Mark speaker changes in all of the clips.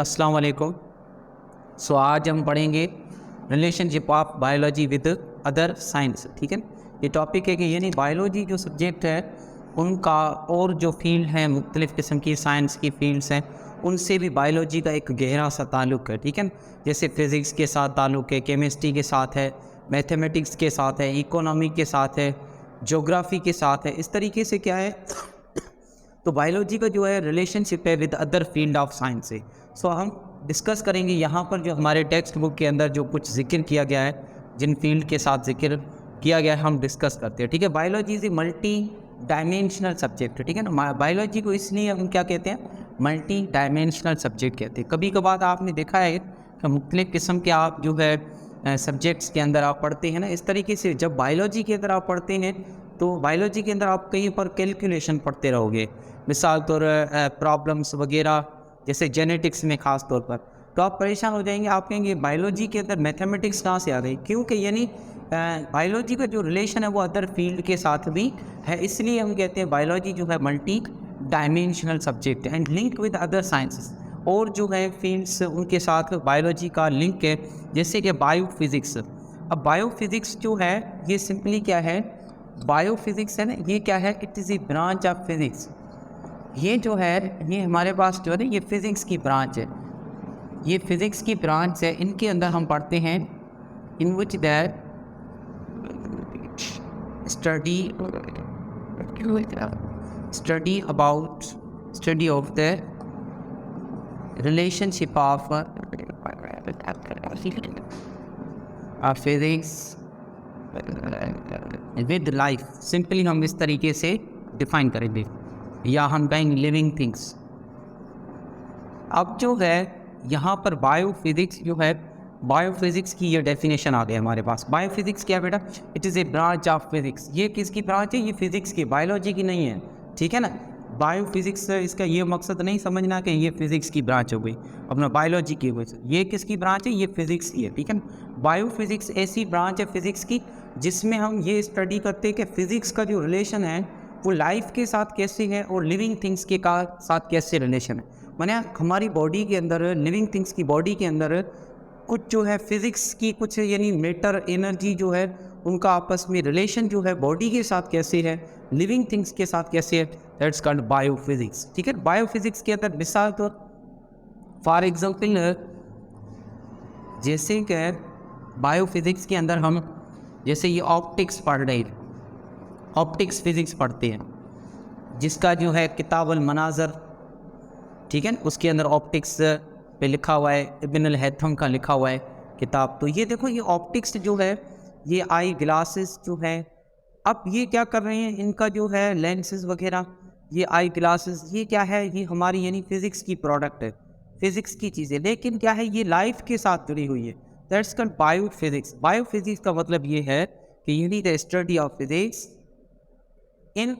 Speaker 1: अस्सलाम वालेकुम। आज हम पढ़ेंगे relationship of biology with other science. ठीक है, ये टॉपिक है कि यानी बायोलॉजी जो सब्जेक्ट है उनका और जो फील्ड है मुख्तलिफ़ किस्म की साइंस की फील्ड्स हैं उनसे भी बायोलॉजी का एक गहरा सा ताल्लुक़ है। ठीक है, जैसे फ़िज़िक्स के साथ ताल्लुक़ है, केमिस्ट्री के साथ है, मैथमेटिक्स के साथ है, इकोनॉमी के साथ है, ज्योग्राफ़ी के साथ है। इस तरीके से क्या है तो बायोलॉजी का जो है रिलेशनशिप है with other field of science से। हम डिस्कस करेंगे यहाँ पर जो हमारे टेक्स्ट बुक के अंदर जो कुछ जिक्र किया गया है, जिन फील्ड के साथ जिक्र किया गया है हम डिस्कस करते हैं। ठीक है, biology is a multi dimensional subject. ठीक है ना, बायोलॉजी को इसलिए हम क्या कहते हैं, मल्टी डायमेंशनल सब्जेक्ट कहते हैं। कभी कभार आपने देखा है कि मुख्तलिफ़ किस्म के आप जो है सब्जेक्ट्स के अंदर आप पढ़ते हैं ना, इस तरीके से जब बायोलॉजी के अंदर आप पढ़ते हैं तो बायोलॉजी के अंदर आप कहीं पर कैलकुलेशन पढ़ते रहोगे, मिसाल तौर प्रॉब्लम्स वगैरह, जैसे जेनेटिक्स में ख़ास तौर पर, तो आप परेशान हो जाएंगे। आप कहेंगे बायोलॉजी के अंदर मैथमेटिक्स कहाँ से आ गई, क्योंकि यानी बायोलॉजी का जो रिलेशन है वो अदर फील्ड के साथ भी है। इसलिए हम कहते हैं बायोलॉजी जो है मल्टी डायमेंशनल सब्जेक्ट है and link with other sciences. और जो है फील्ड्स उनके साथ बायोलॉजी का लिंक है, जैसे कि बायोफिज़िक्स। अब बायोफिज़िक्स जो है ये सिंपली क्या है, बायोफिज़िक्स है ना, ये क्या है, it is a branch of physics. ये जो है ये हमारे पास जो है ना ये फ़िज़िक्स की ब्रांच है, ये फ़िज़िक्स की ब्रांच है। इनके अंदर हम पढ़ते हैं in which that study of the relationship of physics with life. Simply हम इस तरीके से डिफ़ाइन करेंगे, या हम कहेंगे लिविंग थिंग्स। अब जो है यहाँ पर बायोफिज़िक्स जो है, बायोफिज़िक्स की ये डेफिनेशन आ गई हमारे पास। बायोफिज़िक्स क्या है बेटा, it is a branch of physics. ये किसकी ब्रांच है, ये फिज़िक्स की, बायोलॉजी की नहीं है। ठीक है ना, बायोफिज़िक्स इसका ये मकसद नहीं समझना कि ये फिज़िक्स की ब्रांच हो गई अपना बायोलॉजी की वजह से। ये किसकी ब्रांच है, ये फिज़िक्स की है। ठीक है ना, बायोफिज़िक्स ऐसी ब्रांच है फिज़िक्स की जिसमें हम ये स्टडी करते हैं कि फ़िज़िक्स का जो रिलेशन है वो लाइफ के साथ कैसे है और लिविंग थिंग्स के साथ कैसे रिलेशन है। माने हमारी बॉडी के अंदर, लिविंग थिंग्स की बॉडी के अंदर कुछ जो है फिज़िक्स की कुछ यानी मैटर एनर्जी जो है उनका आपस में रिलेशन जो है बॉडी के साथ कैसे है, लिविंग थिंग्स के साथ कैसे है, दैट्स कॉल्ड बायोफिज़िक्स। ठीक है, बायोफिज़िक्स के अंदर मिसाल तो फॉर एग्जांपल जैसे कि बायोफिज़िक्स के अंदर हम जैसे ये ऑप्टिक्स पढ़ रहे हैं, ऑप्टिक्स फ़िज़िक्स पढ़ते हैं, जिसका जो है किताबुल मनाज़र, ठीक है, उसके अंदर ऑप्टिक्स पे लिखा हुआ है, इब्न अल हैथम का लिखा हुआ है किताब। तो ये देखो, ये ऑप्टिक्स जो है, ये आई ग्लासेस जो है, अब ये क्या कर रहे हैं, इनका जो है लेंसेज वगैरह, ये आई ग्लासेस, ये क्या है, ये हमारी यानी फ़िज़िक्स की प्रोडक्ट है, फ़िज़िक्स की चीज़ है, लेकिन क्या है, ये लाइफ के साथ जुड़ी हुई है। That's called biophysics. बायोफिज़िक्स का मतलब ये है कि यानी the study of physics in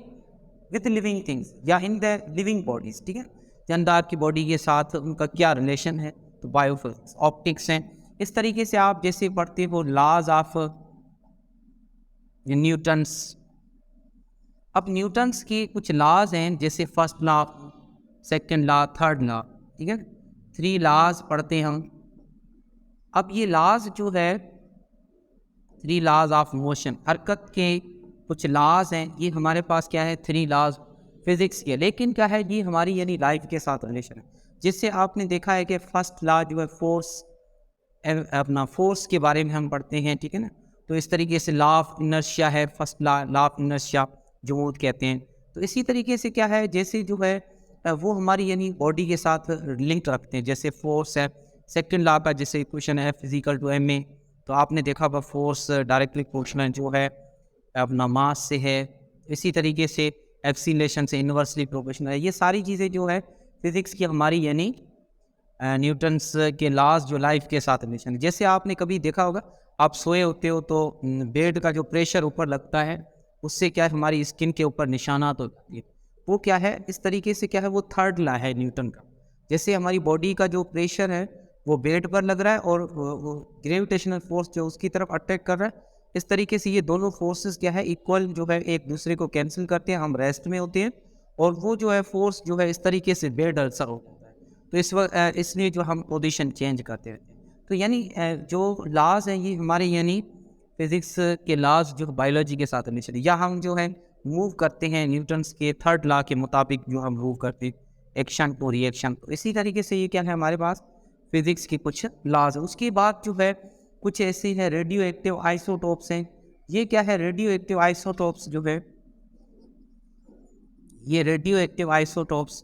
Speaker 1: with living things या इन द लिविंग बॉडीज़। ठीक है, जानदार की बॉडी के साथ उनका क्या रिलेशन है, तो बायोफिज़िक्स ऑप्टिक्स हैं। इस तरीके से आप जैसे पढ़ते हो लॉज ऑफ न्यूटन्स। अब न्यूटन्स के कुछ लॉज हैं, जैसे first law, second law, third law. ठीक है, 3 लॉज पढ़ते हैं हम। अब ये लॉज जो है 3 लॉज ऑफ मोशन, हरकत के कुछ लॉज हैं, ये हमारे पास क्या है, 3 लॉज फिज़िक्स के। लेकिन क्या है, ये हमारी यानी लाइफ के साथ रिलेशन है, जिससे आपने देखा है कि फर्स्ट लॉ जो है फोर्स, अपना फोर्स के बारे में हम पढ़ते हैं। ठीक है ना, तो इस तरीके से लॉ ऑफ इनर्शिया है first law, law of inertia जमूद कहते हैं। तो इसी तरीके से क्या है, जैसे जो है वो हमारी यानी बॉडी के साथ लिंक रखते हैं, जैसे फोर्स है। सेकंड लॉ का जैसे इक्वेशन है फिजिकल टू एम ए, तो आपने देखा होगा फोर्स डायरेक्टली प्रोपोर्शनल जो है अपना मास से है। इसी तरीके से एक्सीलरेशन से इन्वर्सली प्रोपोर्शनल है। ये सारी चीज़ें जो है फिज़िक्स की हमारी यानी न्यूटन्स के लॉज जो लाइफ के साथ रिलेशन है। जैसे आपने कभी देखा होगा, आप सोए होते हो तो बेड का जो प्रेशर ऊपर लगता है उससे क्या है, हमारी स्किन के ऊपर निशानात होती है, वो क्या है, इस तरीके से क्या है, वो थर्ड लॉ है न्यूटन का। जैसे हमारी बॉडी का जो प्रेशर है वो बेड पर लग रहा है और वो ग्रेविटेशनल फोर्स जो उसकी तरफ अटैक कर रहा है, इस तरीके से ये दोनों फोर्सेस क्या है, इक्वल जो है, एक दूसरे को कैंसिल करते हैं, हम रेस्ट में होते हैं और वो जो है फोर्स जो है इस तरीके से बेड अल्सर हो जाता है। तो इसलिए जो हम पोजीशन चेंज करते रहते हैं। तो यानी जो लॉज हैं ये हमारे यानी फिज़िक्स के लॉज जो बायोलॉजी के साथ रिलेशन है, या हम जो है मूव करते हैं न्यूटन्स के थर्ड लॉ के मुताबिक जो हम मूव करते हैं, एक्शन टू रिएक्शन। तो इसी तरीके से ये क्या है हमारे पास फिज़िक्स की कुछ लॉज है। उसके बाद जो है कुछ ऐसे हैं रेडियो एक्टिव आइसोटोप्स हैं। ये क्या है रेडियो एक्टिव आइसोटोप्स जो है, ये रेडियो एक्टिव आइसोटोप्स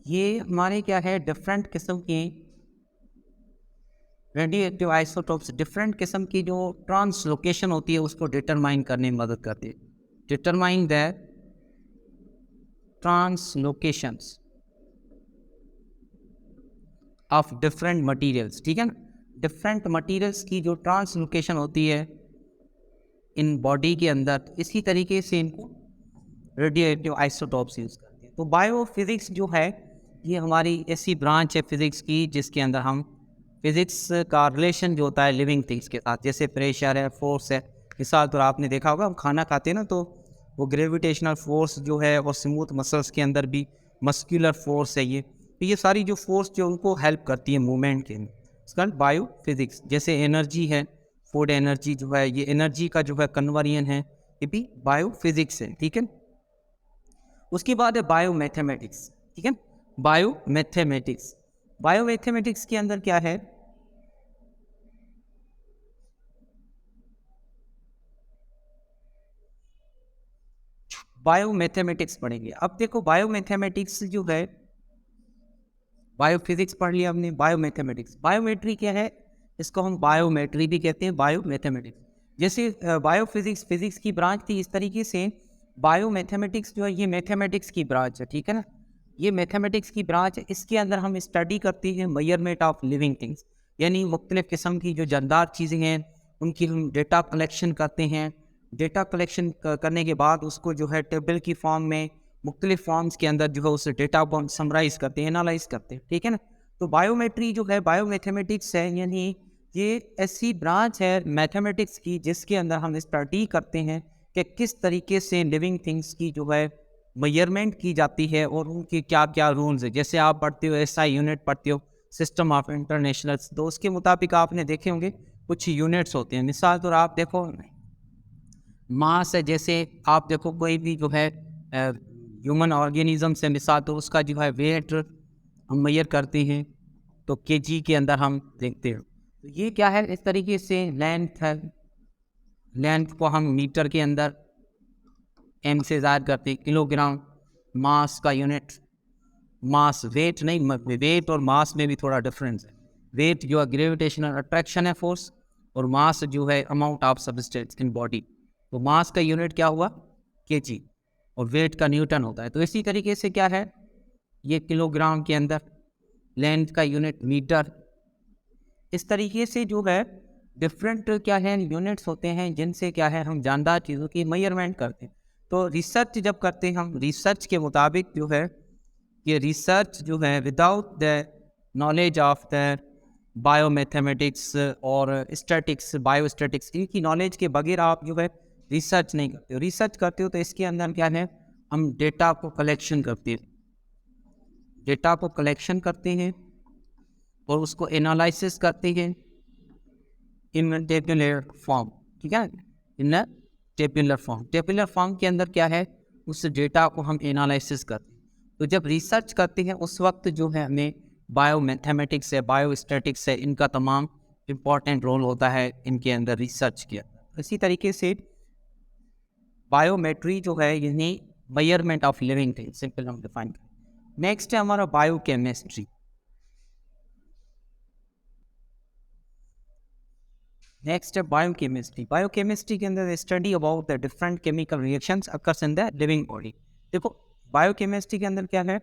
Speaker 1: ये हमारे क्या है डिफरेंट किस्म के रेडियो एक्टिव आइसोटोप्स डिफरेंट किस्म की जो ट्रांसलोकेशन होती है उसको डिटरमाइन करने में मदद करती है। Determine the translocations of different materials, ठीक है ना। डिफरेंट मटेरियल्स की जो ट्रांसलोकेशन होती है इन बॉडी के अंदर, इसी तरीके से इनको रेडियो एक्टिव आइसोटोप्स यूज़ करते हैं। तो बायोफिज़िक्स जो है ये हमारी ऐसी ब्रांच है फिज़िक्स की जिसके अंदर हम फिज़िक्स का रिलेशन जो होता है लिविंग थिंग्स के साथ, जैसे प्रेशर है, फोर्स है। मिसाल तो आपने देखा होगा हम खाना खाते हैं ना, तो वो ग्रेविटेशनल फोर्स जो है और स्मूथ मसल्स के अंदर भी मस्कुलर फोर्स है। ये सारी जो फोर्स जो उनको हेल्प करती है मूवमेंट के अंदर, इसका बायो फिज़िक्स। जैसे एनर्जी है, फूड एनर्जी जो है, ये एनर्जी का जो है कन्वर्जन है, ये भी बायो फिज़िक्स है, ठीक है। उसके बाद है बायो मैथमेटिक्स, ठीक है। बायो मैथमेटिक्स, बायो मैथमेटिक्स के अंदर क्या है, बायो मैथमेटिक्स पढ़ेंगे। अब देखो बायो मैथमेटिक्स जो है, बायो फिजिक्स पढ़ लिया हमने, बायो मैथमेटिक्स, बायोमेट्री क्या है, इसको हम बायोमेट्री भी कहते हैं, बायो मैथमेटिक्स। जैसे बायो फिजिक्स फिजिक्स की ब्रांच थी, इस तरीके से बायो मैथमेटिक्स जो है ये मैथमेटिक्स की ब्रांच है, ठीक है ना। ये मैथमेटिक्स की ब्रांच है, इसके अंदर हम स्टडी करते हैं मेजरमेंट ऑफ लिविंग थिंग्स, यानी मुख्तलिफ़ किस्म की जो जानदार चीज़ें हैं उनकी हम डेटा कलेक्शन करते हैं। डेटा कलेक्शन करने के बाद उसको जो है टेबल की फॉर्म में मुख्तलिफ फॉर्म्स के अंदर जो है उस डेटा को हम समराइज़ करते हैं, एनालाइज करते हैं, ठीक है ना। तो बायोमेट्री जो है बायो मैथमेटिक्स है, यानी ये ऐसी ब्रांच है मैथमेटिक्स की जिसके अंदर हम स्टडी करते हैं कि किस तरीके से लिविंग थिंग्स की जो है मेजरमेंट की जाती है और उनके क्या क्या रूल्स है। जैसे आप पढ़ते हो SI यूनिट पढ़ते हो, सिस्टम ऑफ इंटरनेशनल, तो उसके मुताबिक आपने देखे होंगे कुछ यूनिट्स होते हैं। मिसाल तो आप देखो मास है, जैसे आप देखो कोई भी जो है ह्यूमन ऑर्गेनिज्म से, मिसाल तो उसका जो है वेट हम मेजर करते हैं तो केजी के अंदर हम देखते हैं। तो ये क्या है, इस तरीके से लेंथ है, लेंथ को हम मीटर के अंदर एम से ज़ाहिर करते हैं, किलोग्राम मास का यूनिट, मास वेट नहीं, वेट और मास में भी थोड़ा डिफरेंस है। वेट जो है ग्रेविटेशनल अट्रैक्शन है फोर्स, और मास जो है amount of substance in body. तो मास का यूनिट क्या हुआ केजी, और वेट का न्यूटन होता है। तो इसी तरीके से क्या है ये किलोग्राम के अंदर, लेंथ का यूनिट मीटर। इस तरीके से जो है डिफरेंट क्या है यूनिट्स होते हैं जिनसे क्या है हम जानदार चीज़ों की मेजरमेंट करते हैं। तो रिसर्च जब करते हैं हम, रिसर्च के मुताबिक जो है ये रिसर्च जो है without the knowledge of the bio mathematics और स्टैटिक्स, बायो स्टैटिक्स, इनकी नॉलेज के बगैर आप जो है रिसर्च नहीं करते हो। रिसर्च करते हो तो इसके अंदर क्या है हम डेटा को कलेक्शन करते हैं, डेटा को कलेक्शन करते हैं और उसको एनालिसिस करते हैं इन टेबुलर फॉर्म, ठीक है, इन टेबुलर फॉर्म। टेबुलर फॉर्म के अंदर क्या है उस डेटा को हम एनालिसिस करते हैं। तो जब रिसर्च करते हैं उस वक्त जो है हमें बायो मैथमेटिक्स है, बायो स्टैटिक्स है, इनका तमाम इम्पॉर्टेंट रोल होता है इनके अंदर रिसर्च किया। इसी तरीके से बायोमेट्री जो है यानी measurement of living things, simple हम डिफाइन करें। नेक्स्ट है हमारा बायोकेमिस्ट्री। नेक्स्ट है बायोकेमिस्ट्री। बायोकेमिस्ट्री के अंदर study about the different chemical reactions occurs in the living body. देखो बायोकेमिस्ट्री के अंदर क्या है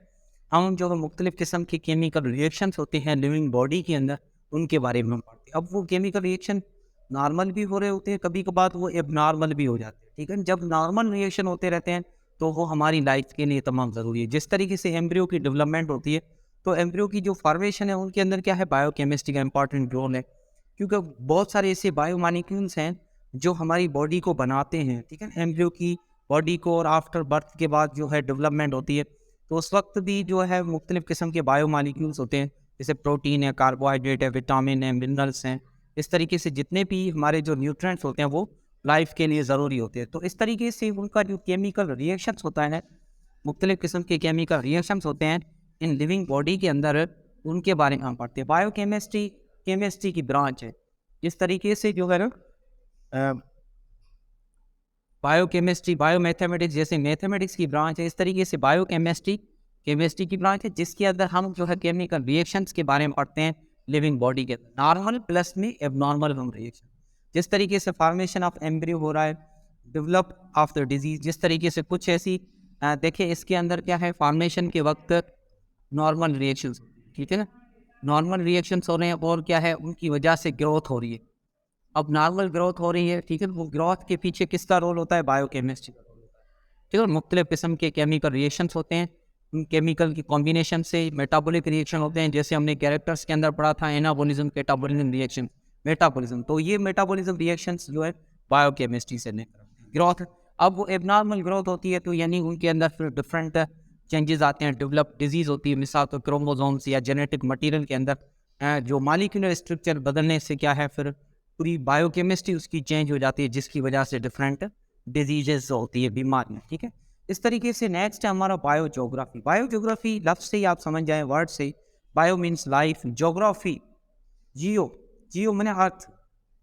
Speaker 1: हम जो मुख्तलिफ किस्म के केमिकल रिएक्शंस होते हैं लिविंग बॉडी के अंदर उनके बारे में हम पढ़ते हैं। अब वो केमिकल रिएक्शन नॉर्मल भी हो रहे होते हैं, कभी कभार वो एबनॉर्मल भी हो जाते हैं, ठीक है। जब नॉर्मल रिएक्शन होते रहते हैं तो वो हमारी लाइफ के लिए तमाम ज़रूरी है। जिस तरीके से एम्ब्रियो की डेवलपमेंट होती है तो एम्ब्रियो की जो फॉर्मेशन है उनके अंदर क्या है बायोकेमिस्ट्री का इंपॉर्टेंट रोल है, क्योंकि बहुत सारे ऐसे बायोमॉलिक्यूल्स हैं जो हमारी बॉडी को बनाते हैं, ठीक है, एम्ब्रियो की बॉडी को। और आफ्टर बर्थ के बाद जो है डेवलपमेंट होती है तो उस वक्त भी जो है मुख्तलिफ़ किस्म के बायो मालिक्यूल्स होते हैं, जैसे प्रोटीन है, कार्बोहाइड्रेट है, विटामिन है, मिनरल्स हैं। इस तरीके से जितने भी हमारे जो न्यूट्रिएंट्स होते हैं वो लाइफ के लिए ज़रूरी होते हैं। तो इस तरीके से उनका जो केमिकल रिएक्शंस होता है, मुख्तलिफ़ किस्म के केमिकल रिएक्शंस होते हैं इन लिविंग बॉडी के अंदर, उनके बारे में हम पढ़ते हैं। बायोकेमिस्ट्री केमिस्ट्री की ब्रांच है। इस तरीके से जो है ना बायोकेमिस्ट्री, बायोमैथमेटिक्स जैसे मैथमेटिक्स की ब्रांच है, इस तरीके से बायोकेमिस्ट्री केमिस्ट्री की ब्रांच है, जिसके अंदर हम जो है केमिकल रिएक्शंस के बारे में पढ़ते हैं लिविंग बॉडी के अंदर, नॉर्मल प्लस में एबनॉर्मल हम रिएक्शन। जिस तरीके से फॉर्मेशन ऑफ एम्ब्रियो हो रहा है, डेवलप ऑफ द डिजीज, जिस तरीके से कुछ ऐसी देखिए इसके अंदर क्या है, फॉर्मेशन के वक्त नॉर्मल रिएक्शंस, ठीक है ना, नॉर्मल रिएक्शंस हो रहे हैं और क्या है उनकी वजह से ग्रोथ हो रही है। अब नॉर्मल ग्रोथ हो रही है, ठीक है, वो ग्रोथ के पीछे किसका रोल होता है, बायोकेमिस्ट्री का रोल होता है, ठीक है। मुख्तलिफ किस्म के केमिकल रिएक्शंस होते हैं, उन केमिकल की कॉम्बिनेशन से मेटाबॉलिक रिएक्शन होते हैं, जैसे हमने कैरेक्टर्स के अंदर पढ़ा था एनाबॉलिज्म, कैटाबॉलिज्म रिएक्शन, मेटाबॉलिज्म। तो ये मेटाबॉलिज्म रिएक्शंस जो है बायोकेमिस्ट्री से ग्रोथ। अब वो एबनॉर्मल ग्रोथ होती है तो यानी उनके अंदर फिर डिफरेंट चेंजेस आते हैं, डेवलप डिजीज़ होती है, मिसाल तो क्रोमोसोम्स या जेनेटिक मटेरियल के अंदर जो मॉलिक्यूलर स्ट्रक्चर बदलने से क्या है फिर पूरी बायोकेमिस्ट्री उसकी चेंज हो जाती है, जिसकी वजह से डिफरेंट डिजीजेस होती है, बीमारियाँ, ठीक है। इस तरीके से नेक्स्ट है हमारा बायोजोग्राफी। बायोजोग्राफी लफ्ज़ से ही आप समझ जाएं, वर्ड से, बायो मीन्स लाइफ, जोग्राफी जियो, जियो मैंने अर्थ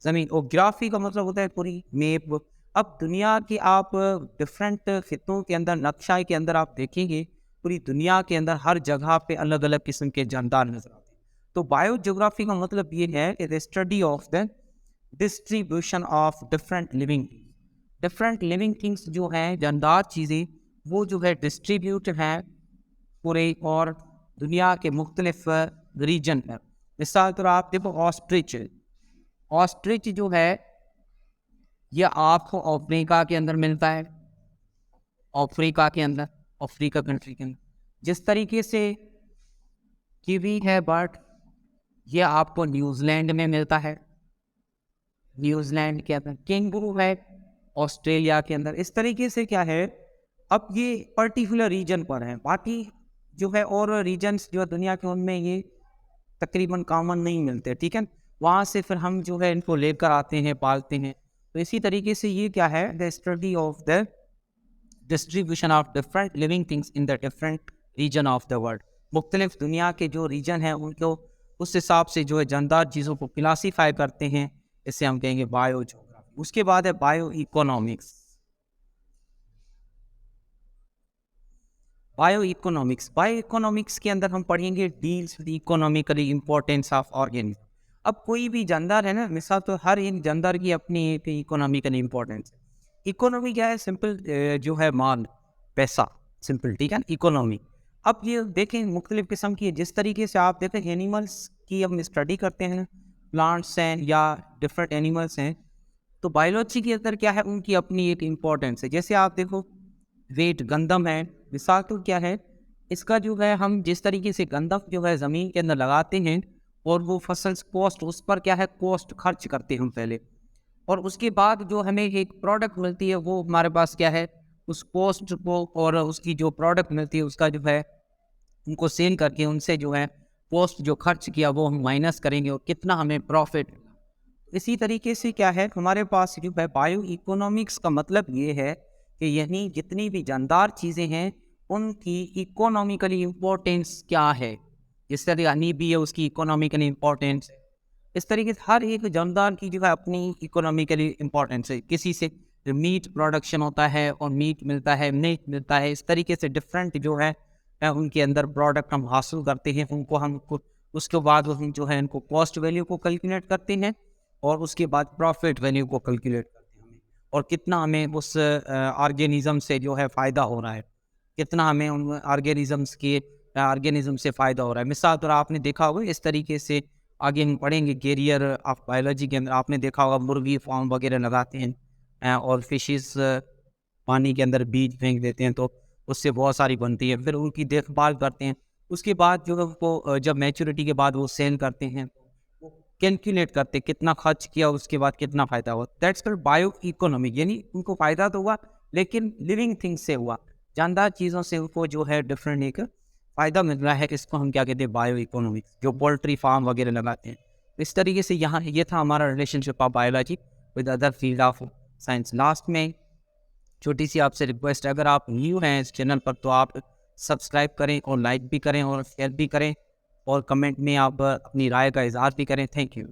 Speaker 1: ज़मीन, और ग्राफी का मतलब होता है पूरी मैप। अब दुनिया के आप डिफरेंट खित्तों के अंदर, नक्शा के अंदर आप देखेंगे पूरी दुनिया के अंदर हर जगह पे अलग अलग किस्म के जानदार नजर आते हैं। तो बायोजोग्राफी का मतलब ये है कि the study of the distribution of different living things जो हैं, जानदार चीज़ें, वो जो है डिस्ट्रीब्यूट हैं पूरे और दुनिया के मुख्तलिफ रीजन में। मिसाल तो आप देखो ऑस्ट्रिच, ऑस्ट्रिच जो है ये आपको अफ्रीका के अंदर मिलता है, अफ्रीका के अंदर, अफ्रीका कंट्री के अंदर। जिस तरीके से कीवी है बर्ड, ये आपको न्यूजीलैंड में मिलता है, न्यूजीलैंड के अंदर। कैंगरू है ऑस्ट्रेलिया के अंदर। इस तरीके से क्या है, अब ये पर्टिकुलर रीजन पर है, बाकी जो है और रीजन्स जो दुनिया के उनमें ये तकरीबन कॉमन नहीं मिलते, ठीक है। वहाँ से फिर हम जो है इनको लेकर आते हैं, पालते हैं। तो इसी तरीके से ये क्या है, the study of the distribution of different living things in the different region of the world. मुख्तलिफ दुनिया के जो रीजन हैं उनको उस हिसाब से जो है जानदार चीज़ों को क्लासीफाई करते हैं, इसे हम कहेंगे बायोजोग्राफी। उसके बाद है बायो इकोनॉमिक्स। बायो इकोनॉमिक्स के अंदर हम पढ़ेंगे deals with economically importance of organism. अब कोई भी जानदार है ना, मिसाल तो हर एक जानदार की अपनी एक इकोनॉमिकल इम्पोर्टेंस है। इकोनॉमी क्या है, सिंपल जो है माल, पैसा, सिंपल, ठीक है, इकोनॉमी। अब ये देखें मुख्तलिफ किस्म की, जिस तरीके से आप देखें एनिमल्स की हम स्टडी करते हैं, प्लांट्स हैं या डिफरेंट एनिमल्स हैं, तो बायोलॉजी के अंदर क्या है उनकी अपनी एक इम्पोर्टेंस है। जैसे आप देखो वेट, गंदम है, मिसाल तो क्या है, इसका जो है हम जिस तरीके से गंदम जो है ज़मीन के अंदर लगाते हैं और वो फसल कॉस्ट, उस पर क्या है कॉस्ट खर्च करते हैं हम पहले, और उसके बाद जो हमें एक प्रोडक्ट मिलती है वो हमारे पास क्या है उस कॉस्ट को और उसकी जो प्रोडक्ट मिलती है उसका जो है उनको सेल करके उनसे जो है कॉस्ट जो खर्च किया वो हम माइनस करेंगे और कितना हमें प्रॉफिट। इसी तरीके से क्या है हमारे पास जो है बायो इकोनॉमिक्स का मतलब ये है कि यानी जितनी भी जानदार चीज़ें हैं उनकी इकोनॉमिकली इम्पोर्टेंस क्या है। जिस तरह हनी भी है उसकी इकोनॉमिकली इम्पोर्टेंस है, इस तरीके से हर एक जानदार की जो है अपनी इकोनॉमिकली इम्पोर्टेंस है। किसी से मीट प्रोडक्शन होता है और मीट मिलता है, मीट मिलता है, इस तरीके से डिफरेंट जो है उनके अंदर प्रोडक्ट हम हासिल करते हैं, उनको हम उसके बाद हम जो है इनको कॉस्ट वैल्यू को कैलकुलेट करते हैं और उसके बाद प्रॉफिट वैल्यू को कैलकुलेट करते हैं हमें, और कितना हमें उस ऑर्गेनिज्म से जो है फ़ायदा हो रहा है, कितना हमें उन ऑर्गेनिज्म से फ़ायदा हो रहा है। मिसाल तो आपने देखा होगा इस तरीके से, आगे हम पढ़ेंगे कैरियर ऑफ बायोलॉजी के अंदर, आपने देखा होगा मुर्गी फार्म वगैरह लगाते हैं और फिशेस पानी के अंदर बीज फेंक देते हैं तो उससे बहुत सारी बनती है, फिर उनकी देखभाल करते हैं। उसके बाद जो है उनको जब मैच्योरिटी के बाद वो सेल करते हैं, वो कैलकुलेट करते हैं कितना खर्च किया, उसके बाद कितना फ़ायदा हुआ। दैट्स कॉल्ड बायो इकोनॉमिक, यानी उनको फ़ायदा तो हुआ लेकिन लिविंग थिंग्स से हुआ। जानदार चीज़ों से उनको जो है डिफरेंट एक फ़ायदा मिल रहा है। इसको हम क्या कहते हैं, बायो इकोनॉमिक्स, जो पोल्ट्री फार्म वगैरह लगाते हैं। इस तरीके से यहाँ ये था हमारा relationship of biology with other field of science. Last में छोटी सी आपसे रिक्वेस्ट है, अगर आप न्यू हैं इस चैनल पर तो आप सब्सक्राइब करें और लाइक भी करें और शेयर भी करें और कमेंट में आप अपनी राय का इज़हार भी करें। Thank you.